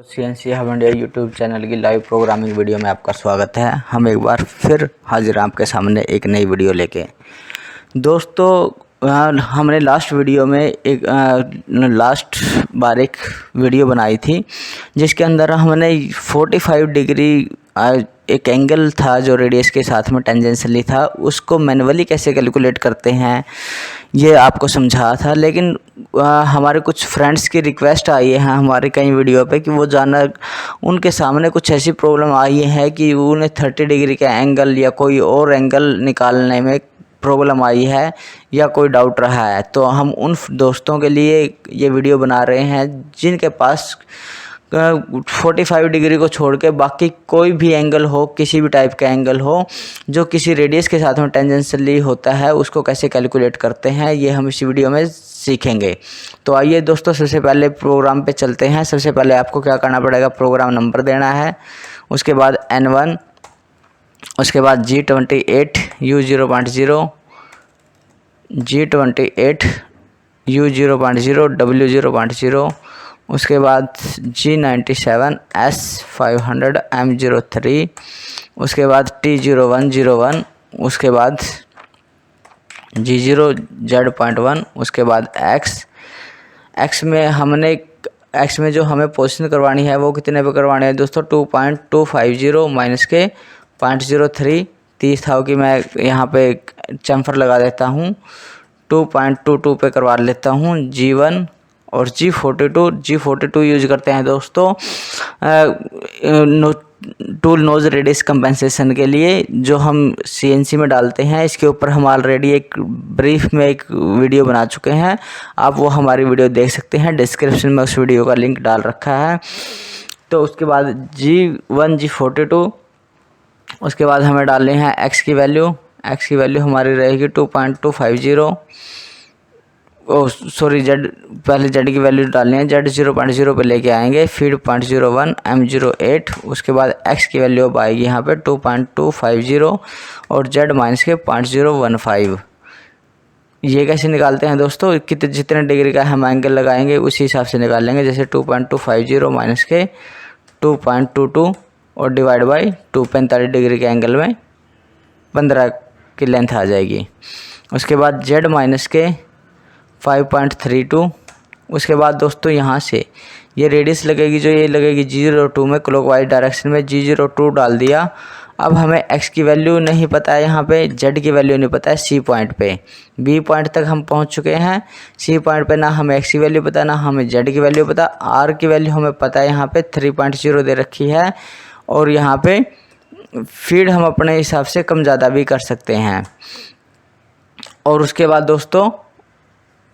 CNC hub India YouTube channel की live programming video में आपका स्वागत है। हम एक बार फिर हाजिर हैं आपके सामने एक नई वीडियो लेके। दोस्तों हमने लास्ट बार एक वीडियो बनाई थी जिसके अंदर हमने 45 डिग्री एक एंगल था जो रेडियस के साथ में टेंजेंशियली था, उसको मैन्युअली कैसे कैलकुलेट करते हैं ये आपको समझा था। लेकिन हमारे कुछ फ्रेंड्स की रिक्वेस्ट आई है हमारे कई वीडियो पे कि वो जाना उनके सामने कुछ ऐसी प्रॉब्लम आई है कि उन्हें 30 डिग्री का एंगल या कोई और एंगल निकालने में प्रॉब्लम आई है या कोई डाउट रहा है। तो हम उन दोस्तों के लिए ये वीडियो बना रहे हैं जिनके पास 45 डिग्री को छोड़ के बाकी कोई भी एंगल हो, किसी भी टाइप का एंगल हो जो किसी रेडियस के साथ में टेंजेंशियली होता है, उसको कैसे कैलकुलेट करते हैं ये हम इस वीडियो में सीखेंगे। तो आइए दोस्तों, सबसे पहले प्रोग्राम पे चलते हैं। सबसे पहले आपको क्या करना पड़ेगा, प्रोग्राम नंबर देना है, उसके बाद N1, उसके बाद G28 U0.0, G28 U0.0 W0.0, उसके बाद G97 S500 M03, उसके बाद T0101, उसके बाद G0 Z.1, उसके बाद X में जो हमें पोजीशन करवानी है वो कितने पे करवानी है दोस्तों, 2.250 माइनस के 0.03 30 था कि मैं यहाँ पे चम्फर लगा देता हूँ, 2.22 पे करवा लेता हूँ G1 और G42 यूज करते हैं दोस्तों टूल नोज रेडियस कंपेंसेशन के लिए, जो हम CNC में डालते हैं। इसके ऊपर हम ऑलरेडी एक ब्रीफ में एक वीडियो बना चुके हैं, आप वो हमारी वीडियो देख सकते हैं, डिस्क्रिप्शन में उस वीडियो का लिंक डाल रखा है। तो उसके बाद G1 G42, उसके बाद हमें डालने हैं X की वैल्यू हमारी रहेगी 2.250, पहले Z की वैल्यू डालनी है, Z 0.0 पे लेके आएंगे, फिर 0.01 M08, उसके बाद X की वैल्यू अब आएगी यहाँ पे 2.250 और Z माइनस के 0.015। ये कैसे निकालते हैं दोस्तों, जितने डिग्री का हम एंगल लगाएंगे उसी हिसाब से निकाल लेंगे। जैसे 2.250 माइनस के 2.22 और डिवाइड बाई 45 डिग्री के एंगल में 15 की लेंथ आ जाएगी। उसके बाद Z माइनस के 5.32, उसके बाद दोस्तों यहाँ से ये रेडियस लगेगी, जो ये लगेगी G02 में क्लॉकवाइज डायरेक्शन में, G02 डाल दिया। अब हमें X की वैल्यू नहीं पता है, यहाँ पे Z की वैल्यू नहीं पता है, C पॉइंट पे B पॉइंट तक हम पहुँच चुके हैं। C पॉइंट पे ना हमें X की वैल्यू पता, ना हमें Z की वैल्यू पता। R की वैल्यू हमें पता है, यहाँ पे 3.0 दे रखी है, और यहाँ पे फीड हम अपने हिसाब से कम ज़्यादा भी कर सकते हैं। और उसके बाद दोस्तों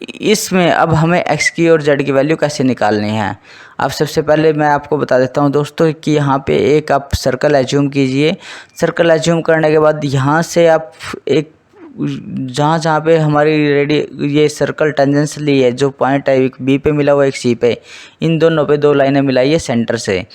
इसमें अब हमें X की और Z की वैल्यू कैसे निकालनी है। अब सबसे पहले मैं आपको बता देता हूं दोस्तों कि यहाँ पे एक आप सर्कल एज्यूम कीजिए। सर्कल एज्यूम करने के बाद यहाँ से आप एक जहाँ पे हमारी ये सर्कल टेंजेंशियली है, जो पॉइंट है एक B पे मिला हुआ एक C पे, इन दोनों पे 2 लाइनें मिलाइए सेंटर से।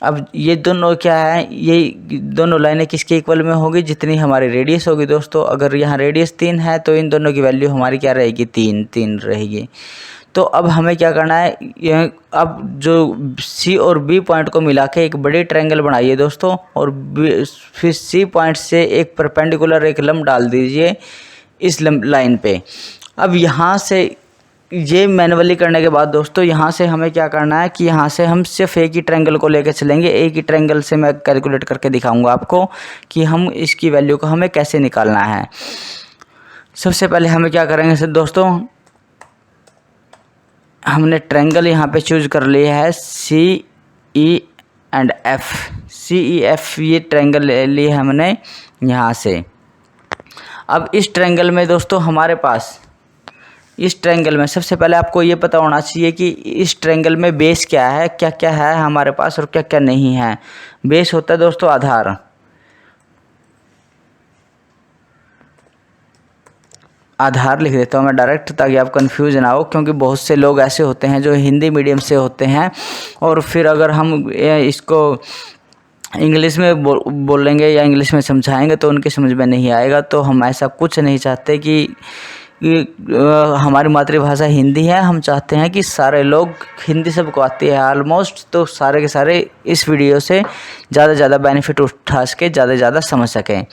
अब ये दोनों क्या है, ये दोनों लाइनें किसके इक्वल में होगी, जितनी हमारी रेडियस होगी दोस्तों। अगर यहाँ रेडियस 3 है तो इन दोनों की वैल्यू हमारी क्या रहेगी, 3 रहेगी। तो अब हमें क्या करना है, अब जो C और B पॉइंट को मिला के एक बड़ी ट्रायंगल बनाइए दोस्तों, और फिर C पॉइंट से एक परपेंडिकुलर एक लंब डाल दीजिए इस लाइन पे। अब यहाँ से ये मैनुअली करने के बाद दोस्तों यहाँ से हमें क्या करना है कि यहाँ से हम सिर्फ एक ही ट्रायंगल को लेकर चलेंगे। एक ही ट्रायंगल से मैं कैलकुलेट करके दिखाऊंगा आपको कि हम इसकी वैल्यू को हमें कैसे निकालना है। सबसे पहले हमें क्या करेंगे सर दोस्तों, हमने ट्रायंगल यहाँ पे चूज कर लिया है CE एंड F। CEF ये ट्रायंगल ले लिया हमने यहाँ से। अब इस ट्रायंगल में दोस्तों हमारे पास इस ट्रायंगल में सबसे पहले आपको ये पता होना चाहिए कि इस ट्रायंगल में बेस क्या है, क्या क्या है हमारे पास और क्या क्या नहीं है। बेस होता है दोस्तों आधार। आधार लिख देता हूँ मैं डायरेक्ट, ताकि आप कंफ्यूज ना हो, क्योंकि बहुत से लोग ऐसे होते हैं जो हिंदी मीडियम से होते हैं, और फिर अगर हम इसको इंग्लिश में बोलेंगे या इंग्लिश में समझाएंगे तो उनकी समझ में नहीं आएगा। तो हम ऐसा कुछ नहीं चाहते कि हमारी मातृभाषा हिंदी है, हम चाहते हैं कि सारे लोग, हिंदी सबको आती है ऑलमोस्ट, तो सारे के सारे इस वीडियो से ज़्यादा से ज़्यादा बेनिफिट उठा सके, ज़्यादा से ज़्यादा समझ सकें।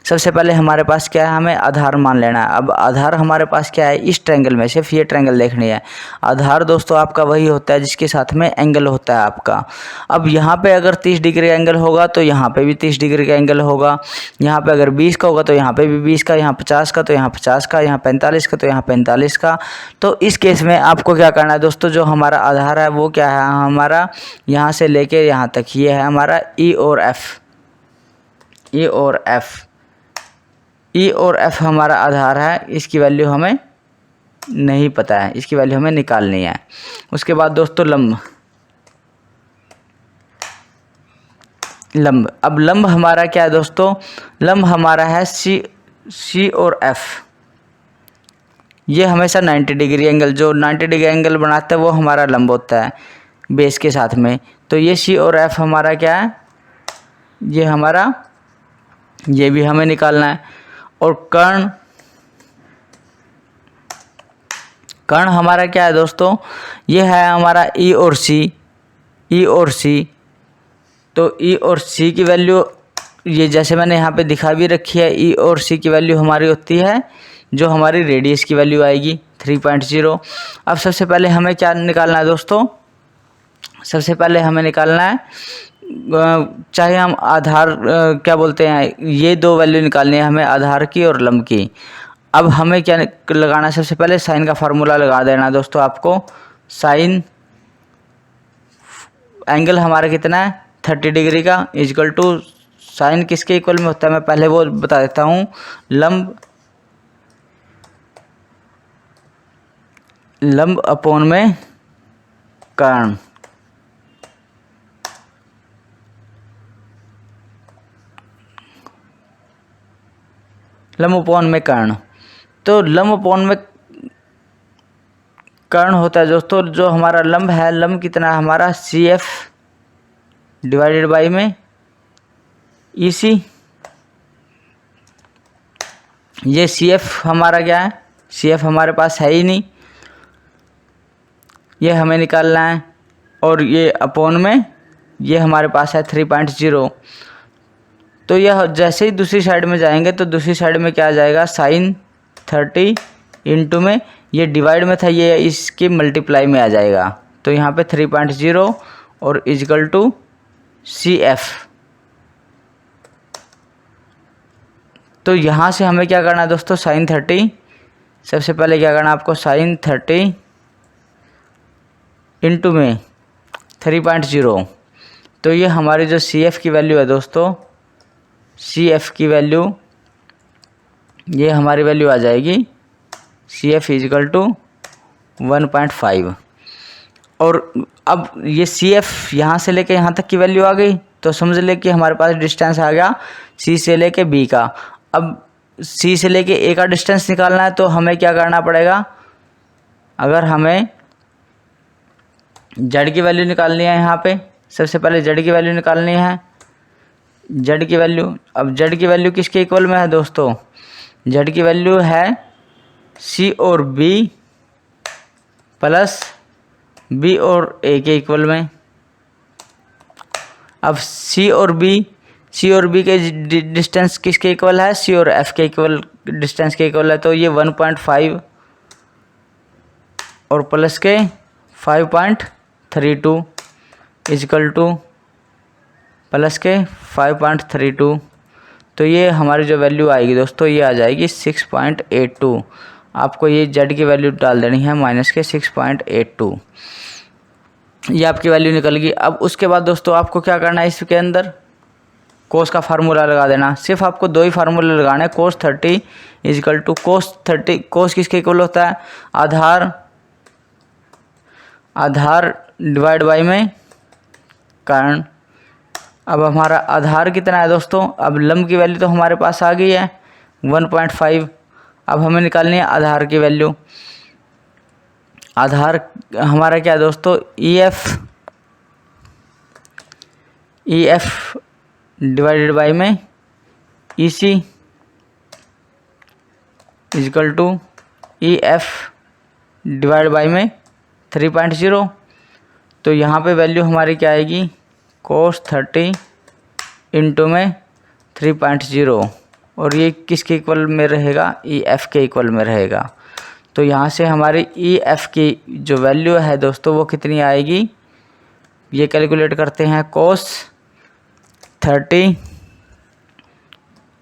सबसे पहले हमारे पास क्या है, हमें आधार मान लेना है। अब आधार हमारे पास क्या है, इस ट्रायंगल में सिर्फ ये ट्रायंगल देखनी है। आधार दोस्तों आपका वही होता है जिसके साथ में एंगल होता है आपका। अब यहाँ पे अगर 30 डिग्री का एंगल होगा तो यहाँ पे भी 30 डिग्री का एंगल होगा। यहाँ पे अगर 20 का होगा तो यहाँ पे भी 20 का, यहाँ 50 का तो यहाँ 50 का, यहाँ 45 का तो यहाँ 45 का। तो इस केस में आपको क्या करना है दोस्तों, जो हमारा आधार है वो क्या है हमारा, यहाँ से लेके यहाँ तक ये है हमारा ई और एफ। ई और एफ, ई और एफ हमारा आधार है। इसकी वैल्यू हमें नहीं पता है, इसकी वैल्यू हमें निकालनी है। उसके बाद दोस्तों लंब, लंब। अब लंब हमारा क्या है दोस्तों, लंब हमारा है सी और एफ। ये हमेशा 90 डिग्री एंगल, जो 90 डिग्री एंगल बनाता है वो हमारा लंब होता है बेस के साथ में। तो ये सी और एफ हमारा क्या है, ये हमारा, ये भी हमें निकालना है। और कर्ण, कर्ण हमारा क्या है दोस्तों, ये है हमारा ई और सी, ई और सी। तो ई और सी की वैल्यू ये जैसे मैंने यहाँ पे दिखा भी रखी है, ई और सी की वैल्यू हमारी होती है जो हमारी रेडियस की वैल्यू आएगी 3.0। अब सबसे पहले हमें क्या निकालना है दोस्तों, सबसे पहले हमें निकालना है, चाहे हम आधार क्या बोलते हैं, ये दो वैल्यू निकालनी है हमें, आधार की और लंब की। अब हमें क्या लगाना है, सबसे पहले साइन का फार्मूला लगा देना है दोस्तों आपको। साइन एंगल हमारा कितना है 30 डिग्री का, इक्वल टू साइन किसके इक्वल में होता है मैं पहले वो बता देता हूँ, लंब, लंब अपॉन में कर्ण। लंब अपॉन में कर्ण, तो लंब अपॉन में कर्ण होता है दोस्तों, जो हमारा लंब है, लंब कितना है हमारा सी एफ डिवाइडेड बाई में ई सी। ये सी एफ हमारा क्या है, सी एफ हमारे पास है ही नहीं, ये हमें निकालना है। और ये अपॉन में ये हमारे पास है 3.0। तो यह जैसे ही दूसरी साइड में जाएंगे तो दूसरी साइड में क्या आ जाएगा, साइन 30 इंटू में ये डिवाइड में था, ये इसके मल्टीप्लाई में आ जाएगा। तो यहाँ पे 3.0 और इक्वल टू सी एफ। तो यहाँ से हमें क्या करना है दोस्तों, साइन 30, सबसे पहले क्या करना है आपको, साइन 30 इंटू में 3.0। तो ये हमारी जो सी एफ की वैल्यू है दोस्तों, सी एफ की वैल्यू, ये हमारी वैल्यू आ जाएगी सी एफ इजिकल टू 1.5। और अब ये सी एफ यहाँ से लेके यहाँ तक की वैल्यू आ गई, तो समझ ले कि हमारे पास डिस्टेंस आ गया सी से लेके बी का। अब सी से लेके ए का डिस्टेंस निकालना है तो हमें क्या करना पड़ेगा, अगर हमें जेड की वैल्यू निकालनी है, यहाँ पे सबसे पहले जेड की वैल्यू निकालनी है। जेड की वैल्यू, अब जेड की वैल्यू किसके इक्वल में है दोस्तों, जेड की वैल्यू है सी और बी प्लस बी और ए के इक्वल में। अब सी और बी के डिस्टेंस किसके इक्वल है, सी और एफ के इक्वल डिस्टेंस के इक्वल है। तो ये 1.5 और प्लस के 5.32 इक्वल टू प्लस के 5.32। तो ये हमारी जो वैल्यू आएगी दोस्तों, ये आ जाएगी 6.82। आपको ये जेड की वैल्यू डाल देनी है माइनस के 6.82, ये आपकी वैल्यू निकल गई। अब उसके बाद दोस्तों आपको क्या करना है, इसके अंदर कोस का फार्मूला लगा देना। सिर्फ आपको दो ही फार्मूले लगाने, कोस 30 इजिकल टू कोस 30, कोस किसके इक्वल होता है, आधार डिवाइड बाई में कर्ण। अब हमारा आधार कितना है दोस्तों, अब लंब की वैल्यू तो हमारे पास आ गई है 1.5। अब हमें निकालनी है आधार की वैल्यू। आधार हमारा क्या है दोस्तों, ई एफ डिवाइडेड बाई में E C equal to EF divide by में 3.0, तो यहाँ पे वैल्यू हमारी क्या आएगी, cos 30 इंटू में 3.0, और ये किसके इक्वल में रहेगा, EF के इक्वल में रहेगा। तो यहाँ से हमारी EF की जो वैल्यू है दोस्तों वो कितनी आएगी, ये कैलकुलेट करते हैं, cos 30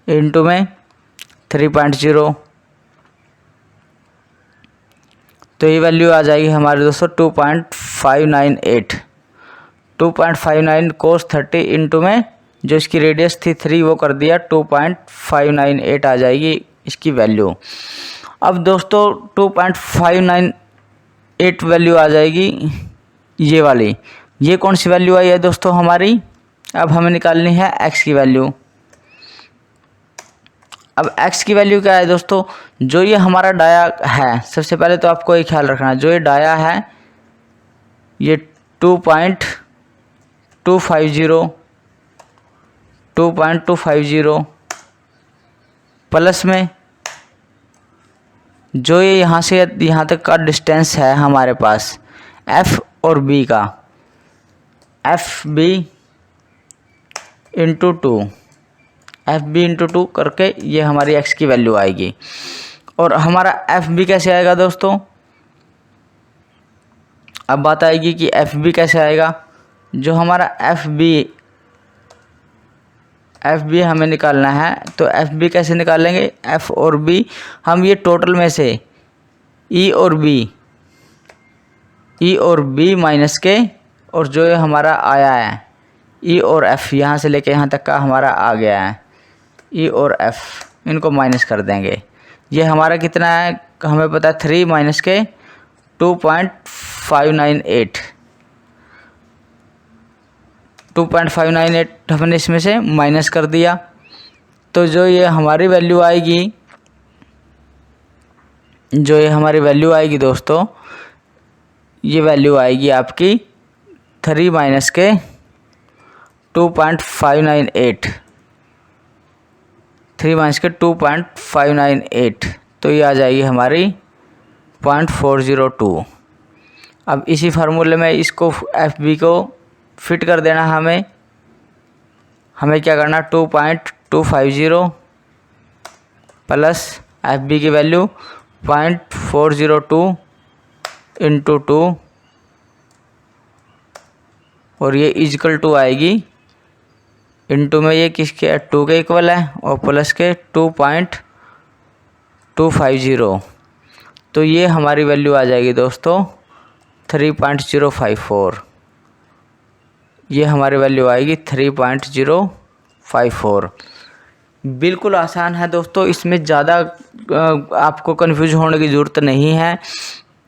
इंटू में 3.0, तो ये वैल्यू आ जाएगी हमारे दोस्तों 2.598। 2.59 cos 30 इंटू में जो इसकी रेडियस थी 3 वो कर दिया 2.598 आ जाएगी इसकी वैल्यू। अब दोस्तों 2.598 वैल्यू आ जाएगी ये वाली। ये कौन सी वैल्यू आई है दोस्तों हमारी, अब हमें निकालनी है x की वैल्यू। अब x की वैल्यू क्या है दोस्तों, जो ये हमारा डाया है, सबसे पहले तो आपको एक ख्याल रखना, जो ये डाया है ये 2.250 प्लस में जो ये यहाँ से यहाँ तक का डिस्टेंस है हमारे पास f और b का, FB इंटू 2, FB इंटू 2 करके ये हमारी x की वैल्यू आएगी। और हमारा FB कैसे आएगा दोस्तों, अब बात आएगी कि FB कैसे आएगा। जो हमारा FB हमें निकालना है, तो FB कैसे निकालेंगे, F और B हम ये टोटल में से E और B माइनस के, और जो ये हमारा आया है E और F, यहाँ से लेके यहाँ तक का हमारा आ गया है E और F, इनको माइनस कर देंगे। ये हमारा कितना है हमें पता है, 3 माइनस के 2.598 हमने इसमें से माइनस कर दिया। तो जो ये हमारी वैल्यू आएगी, दोस्तों ये वैल्यू आएगी आपकी 3 माइनस के 2.598, 3 माइनस के 2.598, तो ये आ जाएगी हमारी 0.402। अब इसी फार्मूले में इसको FB को फिट कर देना, हमें क्या करना, 2.250 प्लस FB की वैल्यू 0.402 इंटू 2, और ये इजकल टू आएगी इंटू में ये किसके 2 के इक्वल है, और प्लस के 2.250, तो ये हमारी वैल्यू आ जाएगी दोस्तों 3.054। ये हमारी वैल्यू आएगी 3.054। बिल्कुल आसान है दोस्तों, इसमें ज़्यादा आपको कन्फ्यूज होने की ज़रूरत नहीं है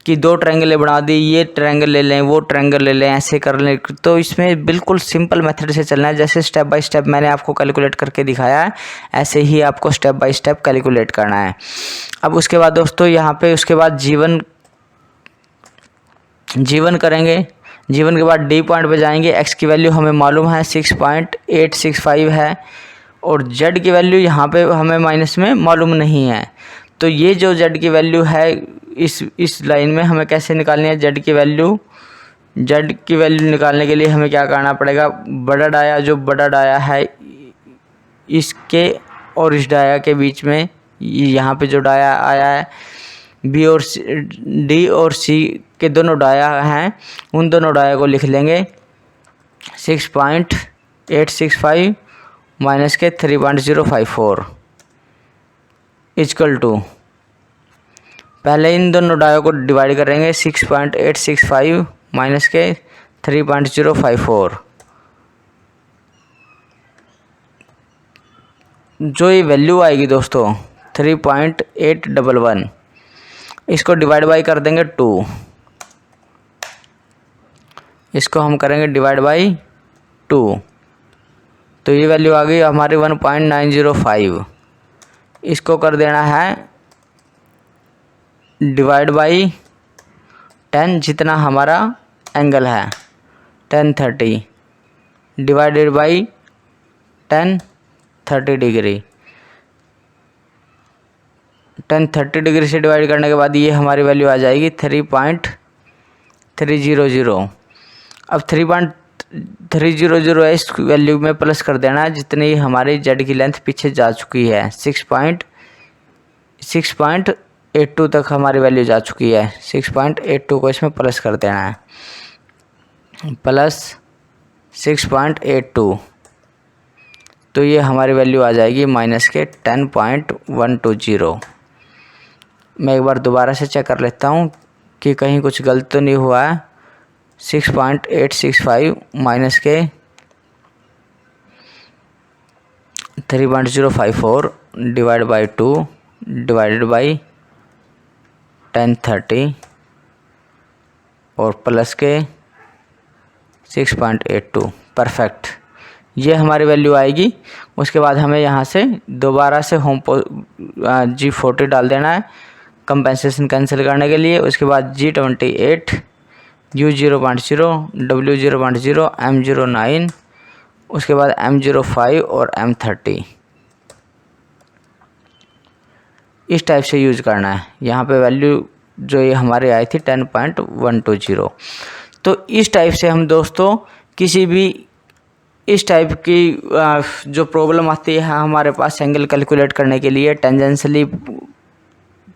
कि 2 ट्रायंगल बना दी, ये ट्रायंगल ले लें, वो ट्रायंगल ले लें, ऐसे कर लें। तो इसमें बिल्कुल सिंपल मेथड से चलना है, जैसे स्टेप बाय स्टेप मैंने आपको कैलकुलेट करके दिखाया है, ऐसे ही आपको स्टेप बाय स्टेप कैलकुलेट करना है। अब उसके बाद दोस्तों यहाँ पे उसके बाद जीवन करेंगे। जीवन के बाद डी पॉइंट पे जाएंगे। एक्स की वैल्यू हमें मालूम है 6.865 है, और जेड की वैल्यू यहाँ पे हमें माइनस में मालूम नहीं है। तो ये जो जेड की वैल्यू है इस लाइन में हमें कैसे निकालनी है जेड की वैल्यू निकालने के लिए हमें क्या करना पड़ेगा, बड़ा डाया है इसके और इस डाया के बीच में, यहाँ पे जो डाया आया है डी और सी के दोनों डाया हैं, उन दोनों डाया को लिख लेंगे 6.865 माइनस के 3.054 इक्वल टू, पहले इन दोनों डायों को डिवाइड करेंगे 6.865 माइनस के 3.054। जो ये वैल्यू आएगी दोस्तों 3.811, इसको डिवाइड बाई कर देंगे 2, इसको हम करेंगे डिवाइड बाई 2, तो ये वैल्यू आ गई हमारी 1.905। इसको कर देना है डिवाइड बाई 10, जितना हमारा एंगल है 1030 divided by 10 30 degree. tan 30 degree से डिवाइड करने के बाद ये हमारी वैल्यू आ जाएगी 3.300। अब 3.300 है, इस वैल्यू में प्लस कर देना है जितनी हमारी जेड की लेंथ पीछे जा चुकी है। 6.82 तक हमारी वैल्यू जा चुकी है। 6.82 को इसमें प्लस कर देना है, प्लस 6.82, तो ये हमारी वैल्यू आ जाएगी माइनस के 10.120। मैं एक बार दोबारा से चेक कर लेता हूँ कि कहीं कुछ गलत तो नहीं हुआ है। 6.865 माइनस के 3.054 डिवाइड बाई 2 डिवाइडेड बाई 1030 और प्लस के 6.82। परफेक्ट, ये हमारी वैल्यू आएगी। उसके बाद हमें यहाँ से दोबारा से G40 डाल देना है कंपेंसेशन कैंसिल करने के लिए। उसके बाद G28, U0.0, W0.0, M09, उसके बाद M05 और M30 इस टाइप से यूज़ करना है। यहाँ पे वैल्यू जो ये हमारे आई थी 10.120। तो इस टाइप से हम दोस्तों किसी भी इस टाइप की जो प्रॉब्लम आती है हमारे पास एंगल कैलकुलेट करने के लिए, टेंजेंशियली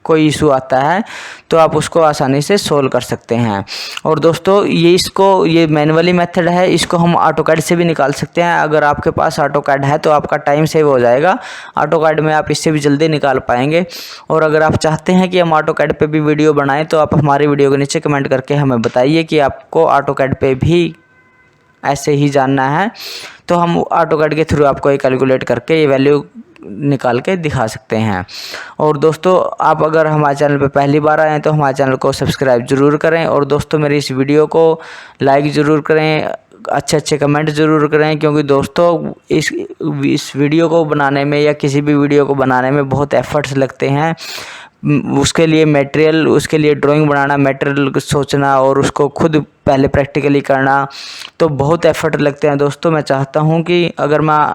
कोई इशू आता है तो आप उसको आसानी से सोल्व कर सकते हैं। और दोस्तों ये मैनुअली मेथड है, इसको हम ऑटोकैड से भी निकाल सकते हैं। अगर आपके पास ऑटोकैड है तो आपका टाइम सेव हो जाएगा। ऑटोकैड में आप इससे भी जल्दी निकाल पाएंगे। और अगर आप चाहते हैं कि हम ऑटोकैड पे भी वीडियो बनाएं तो आप हमारी वीडियो के नीचे कमेंट करके हमें बताइए कि आपको ऑटोकैड पे भी ऐसे ही जानना है, तो हम ऑटोकैड के थ्रू आपको ये कैलकुलेट करके ये वैल्यू निकाल के दिखा सकते हैं। और दोस्तों आप अगर हमारे चैनल पे पहली बार आए हैं तो हमारे चैनल को सब्सक्राइब ज़रूर करें। और दोस्तों मेरी इस वीडियो को लाइक ज़रूर करें, अच्छे कमेंट ज़रूर करें, क्योंकि दोस्तों इस वीडियो को बनाने में या किसी भी वीडियो को बनाने में बहुत एफर्ट्स लगते हैं। उसके लिए मटेरियल, उसके लिए ड्राइंग बनाना, मटेरियल सोचना और उसको खुद पहले प्रैक्टिकली करना, तो बहुत एफर्ट लगते हैं दोस्तों। मैं चाहता हूं कि अगर मैं